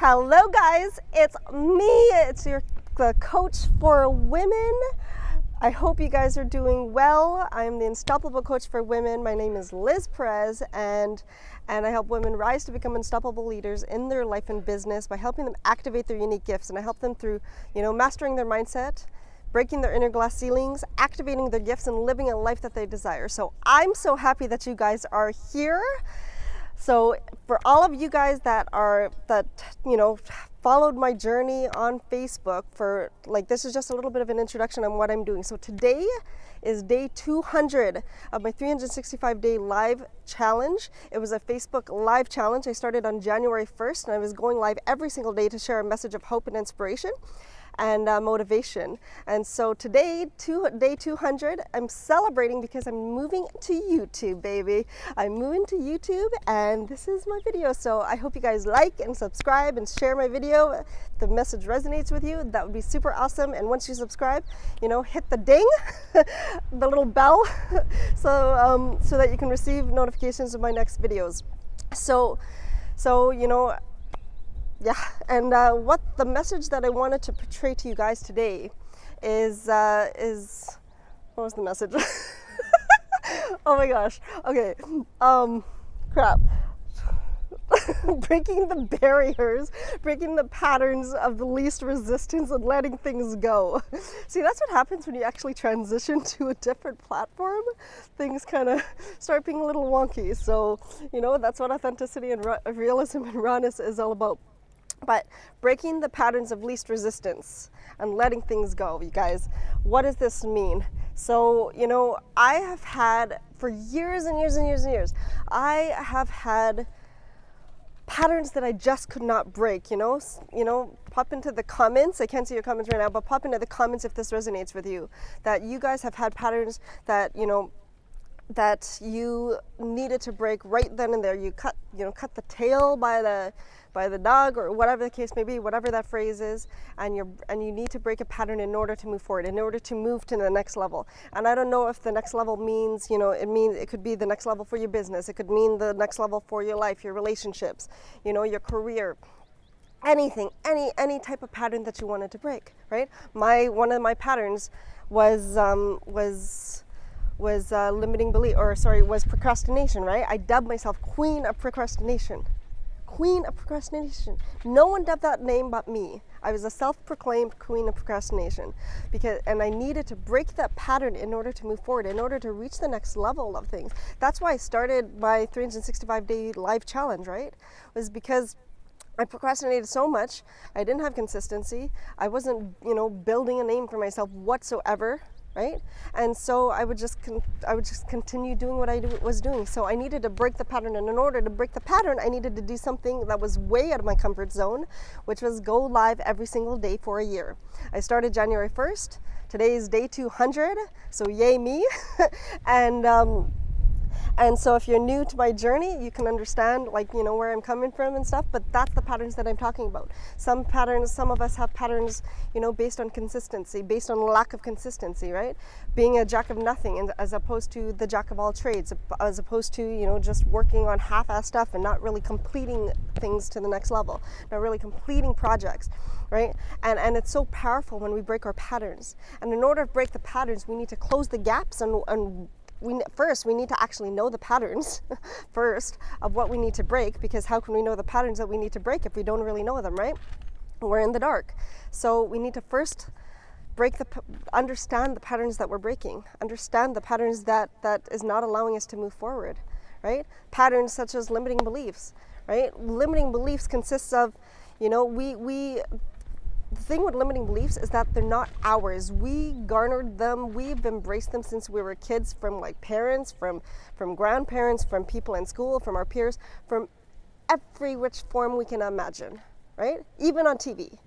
Hello guys, it's me, the coach for women. I hope you guys are doing well. I'm the Unstoppable Coach for Women. My name is Liz Perez, and I help women rise to become unstoppable leaders in their life and business by helping them activate their unique gifts. And I help them through, mastering their mindset, breaking their inner glass ceilings, activating their gifts, and living a life that they desire. So I'm so happy that you guys are here. So for all of you guys that followed my journey on Facebook this is just a little bit of an introduction on what I'm doing. So today is day 200 of my 365-day live challenge. It was a Facebook live challenge. I started on January 1st, and I was going live every single day to share a message of hope and inspiration and motivation. And so today, day 200, I'm celebrating because I'm moving to YouTube, baby. I'm moving to YouTube, and this is my video. So I hope you guys like and subscribe and share my video. If the message resonates with you, that would be super awesome. And once you subscribe, hit the ding, the little bell, so that you can receive notifications of my next videos. Yeah, and what the message that I wanted to portray to you guys today is what was the message? Oh my gosh. Okay. Crap. Breaking the barriers, breaking the patterns of the least resistance, and letting things go. See, that's what happens when you actually transition to a different platform. Things kind of start being a little wonky. So, that's what authenticity and realism and rawness is all about. But breaking the patterns of least resistance and letting things go, you guys. What does this mean? So, I have had, for years and years and years and years, I have had patterns that I just could not break, pop into the comments. I can't see your comments right now, but pop into the comments if this resonates with you, that you guys have had patterns that, that you needed to break right then and there. You cut the tail by the dog, or whatever the case may be, whatever that phrase is, and you need to break a pattern in order to move forward, in order to move to the next level. And I don't know if the next level means, it could be the next level for your business. It could mean the next level for your life, your relationships, your career, anything, any type of pattern that you wanted to break, right? One of my patterns was limiting belief, was procrastination, right? I dubbed myself Queen of Procrastination. Queen of Procrastination. No one dubbed that name but me. I was a self-proclaimed Queen of Procrastination, and I needed to break that pattern in order to move forward, in order to reach the next level of things. That's why I started my 365-day live challenge, right? Was because I procrastinated so much. I didn't have consistency. I wasn't, building a name for myself whatsoever. Right? And so I would just continue doing what I was doing. So I needed to break the pattern, and in order to break the pattern, I needed to do something that was way out of my comfort zone, which was go live every single day for a year. I started January 1st. Today is day 200, so yay me. And so if you're new to my journey, you can understand where I'm coming from and stuff, but that's the patterns that I'm talking about. Some of us have patterns, based on consistency, based on lack of consistency, right? Being a jack of nothing, as opposed to the jack of all trades, as opposed to, just working on half-ass stuff and not really completing things to the next level, not really completing projects, right? And it's so powerful when we break our patterns. And in order to break the patterns, we need to close the gaps, and we need to actually know the patterns first of what we need to break, because how can we know the patterns that we need to break if we don't really know them, right? We're in the dark. So we need to first understand the patterns that we're breaking, understand the patterns that is not allowing us to move forward, right? Patterns such as limiting beliefs, right? Limiting beliefs consists of, the thing with limiting beliefs is that they're not ours. We garnered them. We've embraced them since we were kids, from parents, from grandparents, from people in school, from our peers, from every which form we can imagine, right? Even on TV,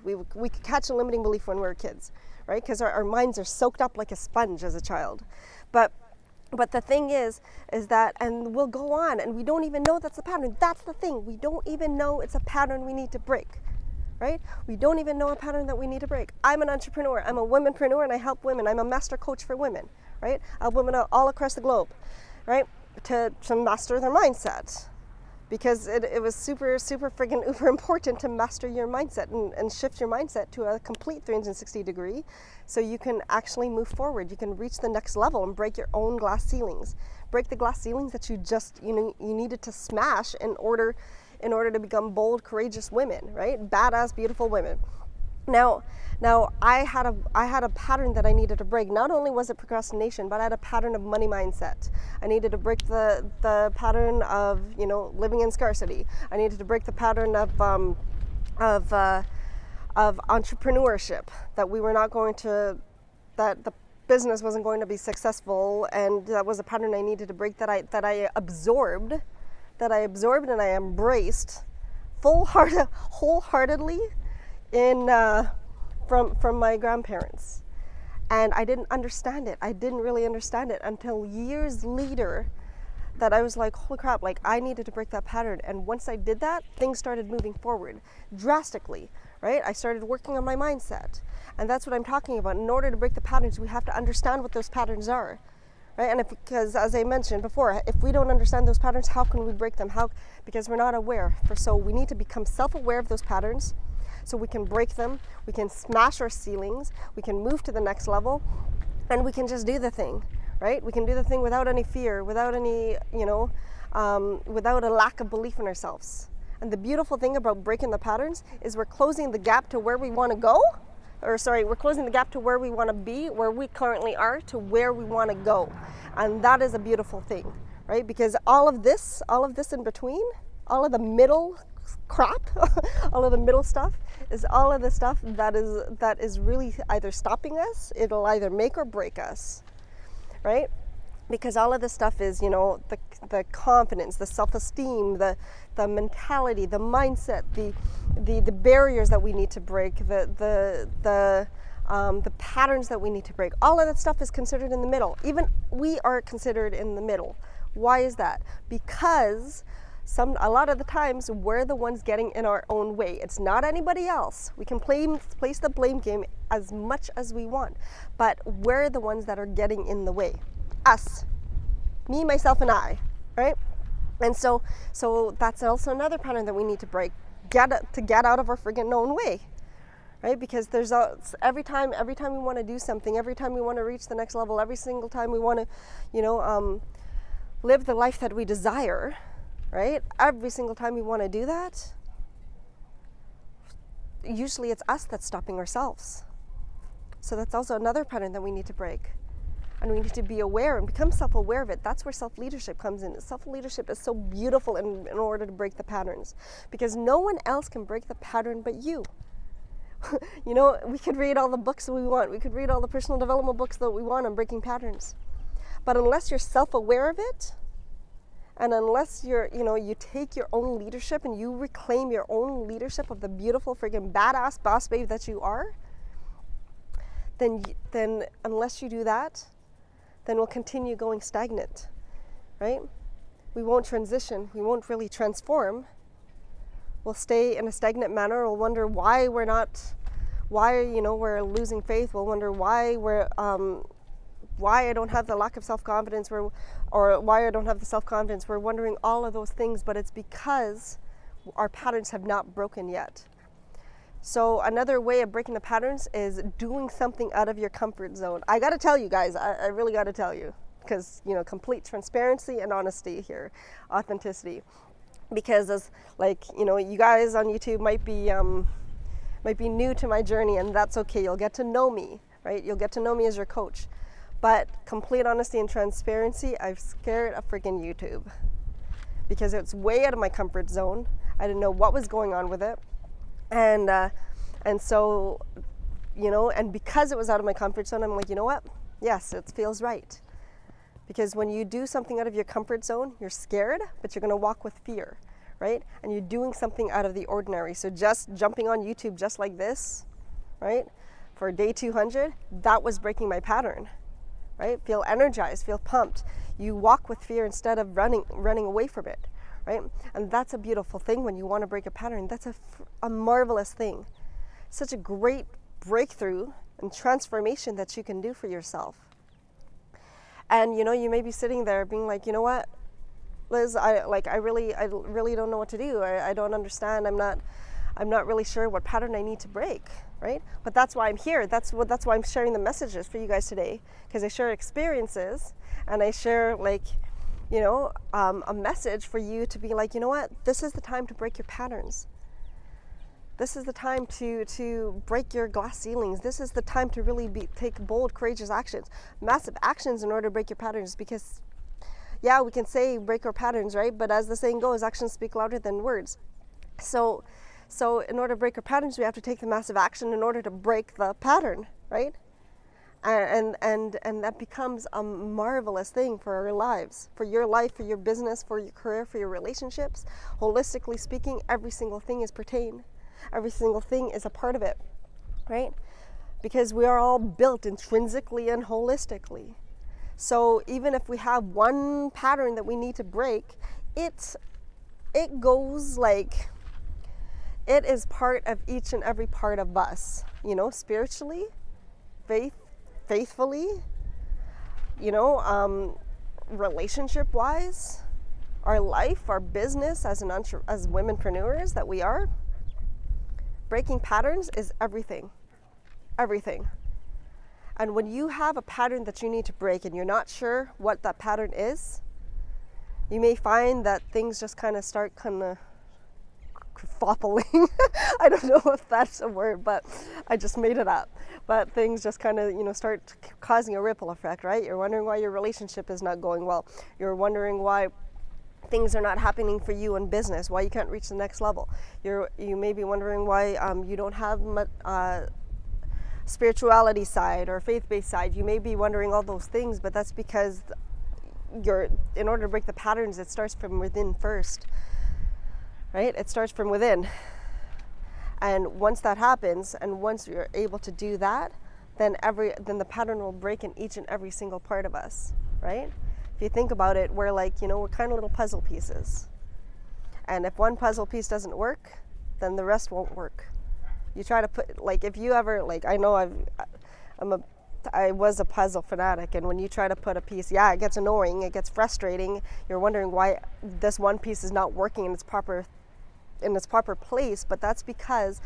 we could catch a limiting belief when we were kids, right? Because our minds are soaked up like a sponge as a child. But the thing is that, and we'll go on, and we don't even know that's a pattern. That's the thing. We don't even know it's a pattern we need to break. Right? We don't even know a pattern that we need to break. I'm an entrepreneur. I'm a womenpreneur, and I help women. I'm a master coach for women, right? I help women all across the globe, right? To master their mindset, because it was super friggin' uber important to master your mindset and shift your mindset to a complete 360 degree so you can actually move forward. You can reach the next level and break your own glass ceilings. Break the glass ceilings that you needed to smash in order to become bold, courageous women, right? Badass, beautiful women. Now I had a pattern that I needed to break. Not only was it procrastination, but I had a pattern of money mindset. I needed to break the pattern of, living in scarcity. I needed to break the pattern of entrepreneurship, that we were not going to, that the business wasn't going to be successful, and that was a pattern I needed to break, that I absorbed and I embraced wholeheartedly from my grandparents. And I didn't understand it. I didn't really understand it until years later, that I was like, holy crap, like I needed to break that pattern. And once I did that, things started moving forward drastically, right? I started working on my mindset. And that's what I'm talking about. In order to break the patterns, we have to understand what those patterns are, right? And because as I mentioned before, if we don't understand those patterns, how can we break them? Because we're not aware. So we need to become self-aware of those patterns, so we can break them, we can smash our ceilings, we can move to the next level, and we can just do the thing, right? We can do the thing without any fear, without any, without a lack of belief in ourselves. And the beautiful thing about breaking the patterns is we're closing the gap to where we want to go, we're closing the gap to where we want to be, where we currently are, to where we want to go. And that is a beautiful thing, right? Because all of this in between, all of the middle crap, all of the middle stuff, is all of the stuff that is really either stopping us, it'll either make or break us, right? Because all of this stuff is, the confidence, the self-esteem, the mentality, the mindset, the barriers that we need to break, the patterns that we need to break. All of that stuff is considered in the middle. Even we are considered in the middle. Why is that? Because a lot of the times we're the ones getting in our own way. It's not anybody else. We can place the blame game as much as we want, but we're the ones that are getting in the way. Us, me, myself, and I, right? And so that's also another pattern that we need to break. Get out of our friggin' own way, right? Because there's every time we want to do something, every time we want to reach the next level, every single time we want to, live the life that we desire. Right? Every single time we want to do that, usually it's us that's stopping ourselves. So that's also another pattern that we need to break. And we need to be aware and become self-aware of it. That's where self-leadership comes in. Self-leadership is so beautiful in order to break the patterns, because no one else can break the pattern but you. We could read all the books that we want. We could read all the personal development books that we want on breaking patterns. But unless you're self-aware of it, and unless you take your own leadership and you reclaim your own leadership of the beautiful friggin' badass boss babe that you are, then unless you do that, then we'll continue going stagnant, right? We won't transition. We won't really transform. We'll stay in a stagnant manner. We'll wonder why we're losing faith. We'll wonder why why I don't have the lack of self-confidence, or why I don't have the self-confidence. We're wondering all of those things, but it's because our patterns have not broken yet. So another way of breaking the patterns is doing something out of your comfort zone. I got to tell you guys, I really got to tell you, because, complete transparency and honesty here, authenticity. Because you guys on YouTube might be new to my journey, and that's okay. You'll get to know me, right? You'll get to know me as your coach. But complete honesty and transparency, I'm scared of freaking YouTube, because it's way out of my comfort zone. I didn't know what was going on with it. And so, and because it was out of my comfort zone, I'm like, you know what? Yes, it feels right. Because when you do something out of your comfort zone, you're scared, but you're going to walk with fear, right? And you're doing something out of the ordinary. So just jumping on YouTube just like this, right? For day 200, that was breaking my pattern. Right? Feel energized, feel pumped. You walk with fear instead of running away from it, right? And that's a beautiful thing when you want to break a pattern. That's a marvelous thing. Such a great breakthrough and transformation that you can do for yourself. And you may be sitting there being like, you know what? Liz, I really don't know what to do. I don't understand. I'm not really sure what pattern I need to break, right? But that's why I'm here. That's why I'm sharing the messages for you guys today, because I share experiences and I share a message for you to be like, you know what? This is the time to break your patterns. This is the time to break your glass ceilings. This is the time to really take bold, courageous actions, massive actions in order to break your patterns. Because, yeah, we can say break our patterns, right? But as the saying goes, actions speak louder than words. So in order to break our patterns, we have to take the massive action in order to break the pattern, right? And that becomes a marvelous thing for our lives, for your life, for your business, for your career, for your relationships. Holistically speaking, every single thing is pertained. Every single thing is a part of it, right? Because we are all built intrinsically and holistically. So even if we have one pattern that we need to break, it goes like, it is part of each and every part of us, spiritually, faithfully, relationship-wise, our life, our business as womenpreneurs that we are. Breaking patterns is everything. And when you have a pattern that you need to break and you're not sure what that pattern is, you may find that things just kind of start kerfuffling. I don't know if that's a word, but I just made it up. But things just kind of, start causing a ripple effect, right? You're wondering why your relationship is not going well. You're wondering why things are not happening for you in business, why you can't reach the next level. You may be wondering why you don't have much spirituality side or faith-based side. You may be wondering all those things, but that's because in order to break the patterns, it starts from within first, right? It starts from within. And once that happens, and once you're able to do that, then the pattern will break in each and every single part of us, right? If you think about it, we're we're kind of little puzzle pieces. And if one puzzle piece doesn't work, then the rest won't work. You try to put, if you ever, I know I was a puzzle fanatic, and when you try to put a piece, it gets annoying, it gets frustrating. You're wondering why this one piece is not working in its proper place, but that's because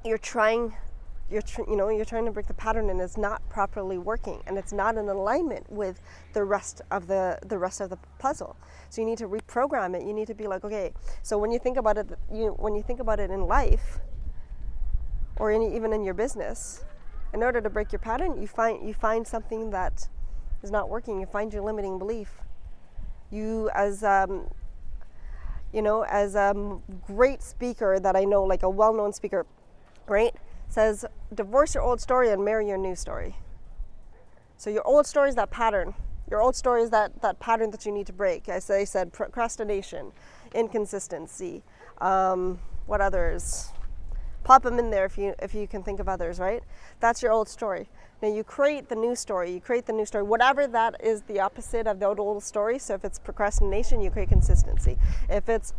you're trying to break the pattern and it's not properly working, and it's not in alignment with the rest of the puzzle. So you need to reprogram it. You need to be like, okay, so when you think about it, in life, or even in your business, in order to break your pattern, you find something that is not working. You find your limiting belief. You, as a great speaker that I know, like a well-known speaker, right, says, divorce your old story and marry your new story. So your old story is that pattern. Your old story is that pattern that you need to break. As I said, procrastination, inconsistency, what others? Pop them in there if you can think of others, right? That's your old story. Now you create the new story. Whatever that is, the opposite of the old story. So if it's procrastination, you create consistency. If it's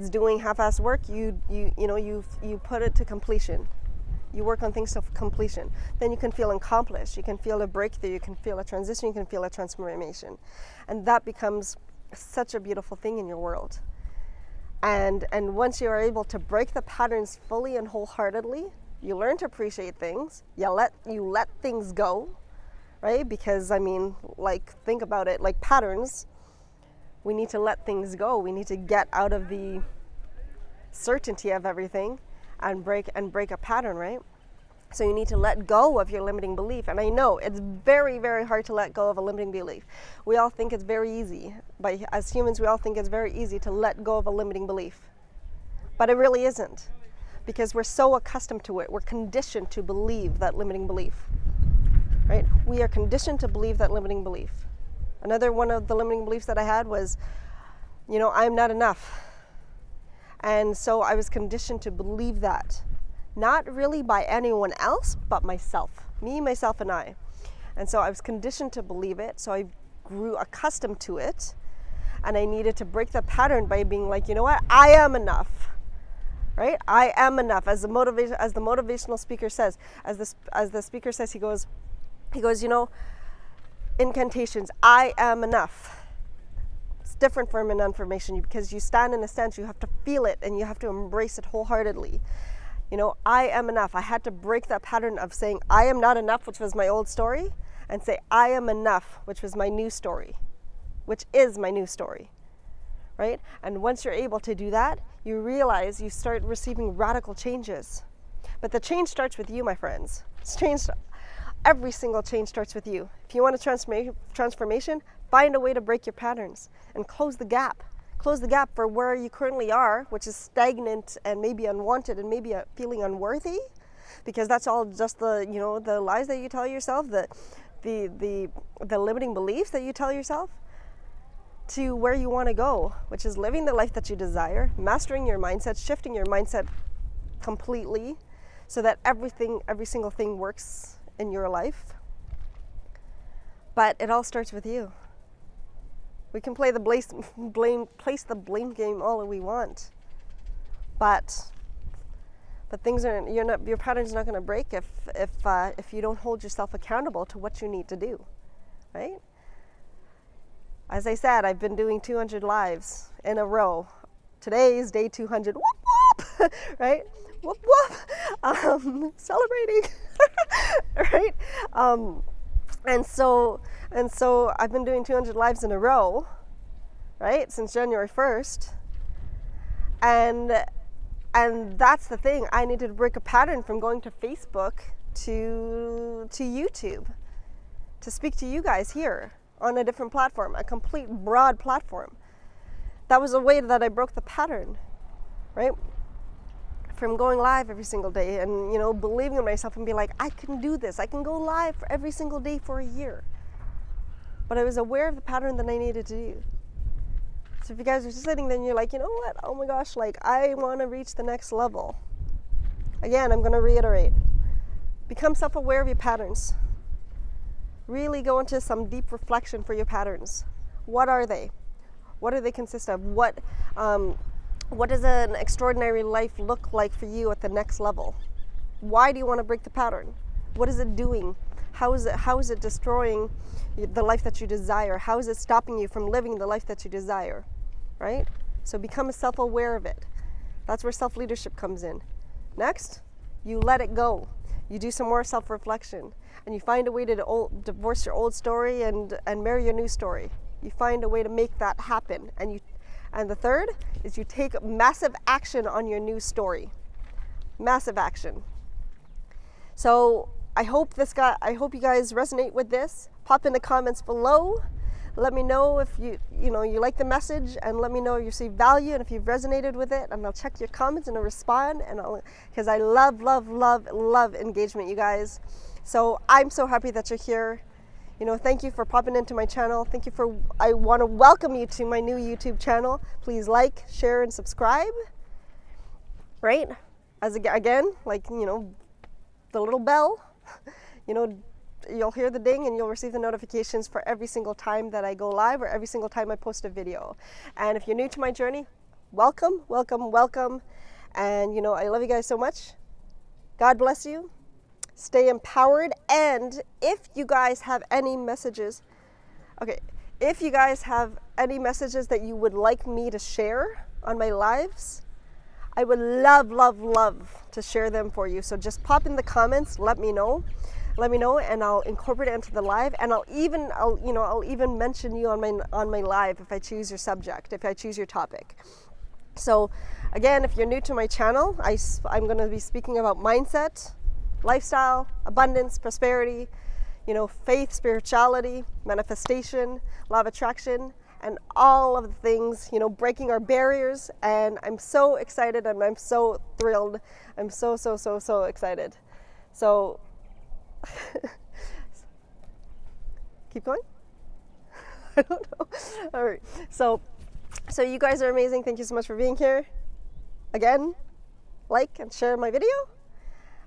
doing half-assed work, you put it to completion. You work on things to completion. Then you can feel accomplished. You can feel a breakthrough. You can feel a transition. You can feel a transformation, and that becomes such a beautiful thing in your world. And once you are able to break the patterns fully and wholeheartedly, you learn to appreciate things. You let things go, right? Because think about it, like patterns. We need to let things go. We need to get out of the certainty of everything and break a pattern, right? So you need to let go of your limiting belief. And I know it's very, very hard to let go of a limiting belief. We all think it's very easy. As humans, we all think it's very easy to let go of a limiting belief. But it really isn't, because we're so accustomed to it. We're conditioned to believe that limiting belief, right? We are conditioned to believe that limiting belief. Another one of the limiting beliefs that I had was, I'm not enough. And so I was conditioned to believe that, not really by anyone else, but myself, me, myself, and I. And so I was conditioned to believe it. So I grew accustomed to it, and I needed to break the pattern by being like, you know what? I am enough, right? I am enough. As the motivational speaker says, as the speaker says, he goes, incantations. I am enough. It's different from an affirmation because you stand in a stance, you have to feel it and you have to embrace it wholeheartedly. You know, I am enough. I had to break that pattern of saying I am not enough, which was my old story, and say I am enough, which was my new story, which is my new story, right? And once you're able to do that, you realize you start receiving radical changes. But the change starts with you, my friends. Every single change starts with you. If you want a transformation, find a way to break your patterns and close the gap. Close the gap for where you currently are, which is stagnant and maybe unwanted and maybe feeling unworthy, because that's all just the, you know, the lies that you tell yourself, the limiting beliefs that you tell yourself, to where you want to go, which is living the life that you desire, mastering your mindset, shifting your mindset completely so that every single thing works in your life. But it all starts with you. We can play the place the blame game all that we want, but things are your pattern's not going to break if you don't hold yourself accountable to what you need to do, right? As I said, I've been doing 200 lives in a row. Today is day 200. Whoop whoop, right? Whoop whoop. Celebrating, right? And so I've been doing 200 lives in a row, right, since January 1st. And that's the thing. I needed to break a pattern from going to Facebook to YouTube to speak to you guys here on a different platform, a complete broad platform. That was a way that I broke the pattern, right? From going live every single day and, you know, believing in myself and be like, I can do this. I can go live for every single day for a year. But I was aware of the pattern that I needed to do. So if you guys are just sitting there and you're like, you know what? Oh my gosh, like I want to reach the next level. Again, I'm going to reiterate. Become self-aware of your patterns. Really go into some deep reflection for your patterns. What are they? What do they consist of? What does an extraordinary life look like for you at the next level? Why do you want to break the pattern? What is it doing? How is it destroying the life that you desire? How is it stopping you from living the life that you desire? Right? So become self-aware of it. That's where self-leadership comes in. Next, you let it go. You do some more self-reflection. And you find a way to divorce your old story and marry your new story. You find a way to make that happen. And the third is you take massive action on your new story. Massive action. So I hope you guys resonate with this. Pop in the comments below. Let me know if you like the message, and let me know if you see value and if you've resonated with it, and I'll check your comments and I'll respond, because I love engagement, you guys. So I'm so happy that you're here. You know, thank you for popping into my channel. I want to welcome you to my new YouTube channel. Please like, share, and subscribe. Right? Again, like, you know, the little bell, you know, you'll hear the ding and you'll receive the notifications for every single time that I go live or every single time I post a video. And if you're new to my journey, welcome, welcome, welcome. And, you know, I love you guys so much. God bless you. Stay empowered. And if you guys have any messages, if you guys have any messages that you would like me to share on my lives, I would love to share them for you. So just pop in the comments, let me know, and I'll incorporate it into the live, and I'll even mention you on my live if I choose your subject, if I choose your topic. So again, if you're new to my channel, I'm going to be speaking about mindset, lifestyle, abundance, prosperity, you know, faith, spirituality, manifestation, law of attraction, and all of the things, you know, breaking our barriers. And I'm so excited and I'm so thrilled. I'm so excited. So keep going. I don't know. All right. So you guys are amazing. Thank you so much for being here. Again, like and share my video.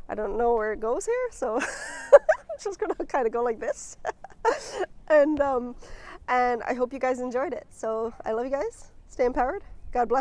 I don't know where it goes here, so I'm just gonna kind of go like this. And I hope you guys enjoyed it. So I love you guys. Stay empowered. God bless.